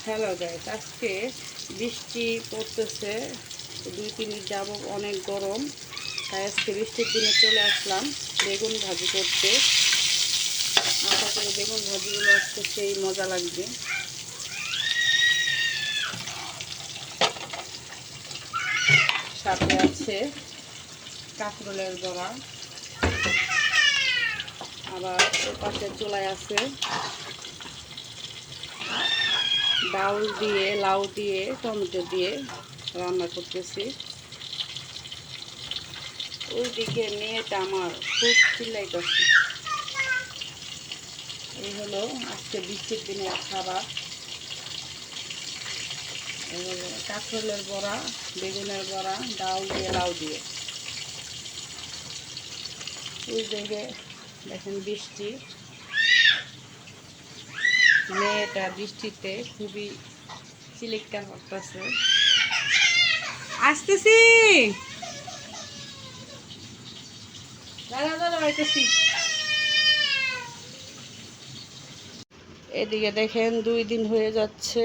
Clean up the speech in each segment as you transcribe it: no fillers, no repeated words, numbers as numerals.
Hello guys, আজকে বৃষ্টি পড়তেছে। 2-3 দিন যাব, অনেক গরম। তাই আজকে বৃষ্টির দিনে চলে আসলাম বেগুন ভাজি করতে। আশা করি বেগুন ভাজিগুলো আজকে সেই মজা লাগবে। সাথে আছে কাঁকরোলের বড়া, আবার পাশে চুলায় আছে ডাল দিয়ে, লাউ দিয়ে, টমেটো দিয়ে রান্না করতেছি। ওইদিকে মেয়েটা আমার খুব চিল্লাইতেছে। এই হলো আজকে বৃষ্টির দিনের খাবার। এই হলো কাঁকরোলের বড়া, বেগুনের বড়া, ডাল দিয়ে, লাউ দিয়ে। ওই দিকে দেখেন বৃষ্টি, মেয়েটা বৃষ্টিতে খুবই চিলিকা করতেছে। আসতেছি, দাদা দাদা আসতেছি। এদিকে দেখেন 2 দিন হয়ে যাচ্ছে,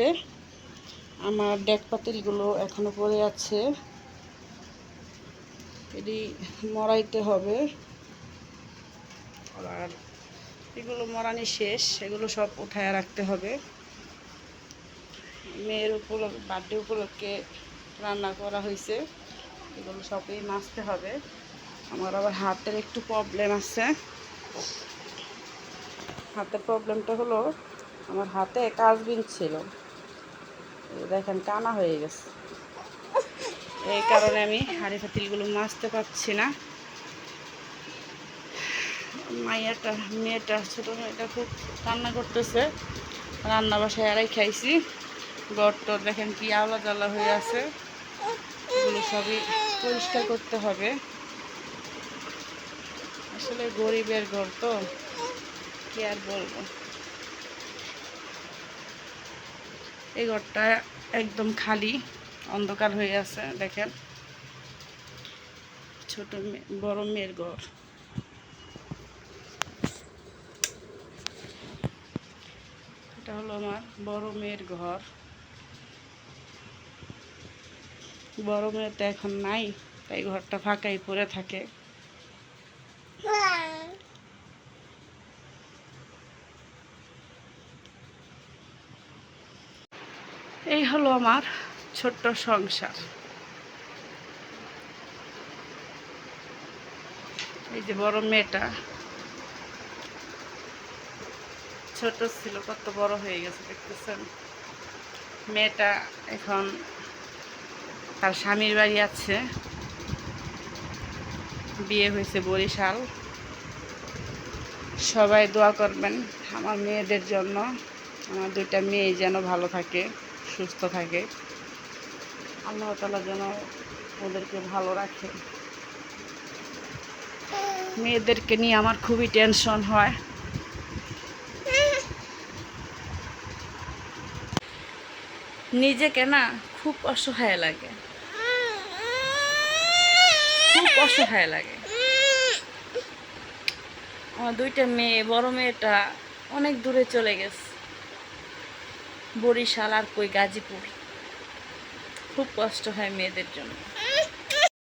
আমার ডেক পাতিলগুলো এখনো পড়ে আছে। এটি মরাইতে হবে, আর এগুলো মরানি শেষ, এগুলো সব উঠায় রাখতে হবে। মেয়ের বার্থডে উপলক্ষে রান্না করা হয়েছে, এগুলো সবই মাজতে হবে। আমার আবার হাতের একটু প্রবলেম আছে। হাতের প্রবলেমটা হলো, আমার হাতে কাজবিন ছিল, দেখেন কানা হয়ে গেছে। এই কারণে আমি হাঁড়ি পাতিলগুলো মাজতে পারছি না। মেয়েটা ছোটো মেয়েটা খুব কান্না করতেছে। রান্না বাসায় এড়াই খাইছি, গড়টর দেখেন কি আওলা জ্বালা হয়ে আছে। এগুলো সবই পরিষ্কার করতে হবে। আসলে গরিবের ঘর তো, কি আর বলবো। এই ঘরটা একদম খালি, অন্ধকার হয়ে আছে। দেখেন ছোট বড় মেয়ের ঘর। এটা হলো আমার বড় মেয়ের ঘর। বড় মেয়ে তো এখন নাই, তাই ঘরটা ফাঁকাই পড়ে থাকে। এই হলো আমার ছোট্ট সংসার। এই যে বড় মেয়েটা, ছোট ছিল কত বড় হয়ে গেছে দেখতেছেন। মেয়েটা এখন তার স্বামীর বাড়ি আছে, বিয়ে হয়েছে বরিশাল। সবাই দোয়া করবেন আমার মেয়েদের জন্য। আমার 2টা মেয়ে যেন ভালো থাকে, সুস্থ থাকে, আল্লাহ তাআলা যেন ওদেরকে ভালো রাখে। মেয়েদেরকে নিয়ে আমার খুবই টেনশন হয়। নিজেকে না খুব অসহায় লাগে, খুব অসহায় লাগে। আমার 2টা মেয়ে, বড় মেয়েটা অনেক দূরে চলে গেছে, বরিশাল আর কই গাজীপুর। খুব কষ্ট হয় মেয়েদের জন্য।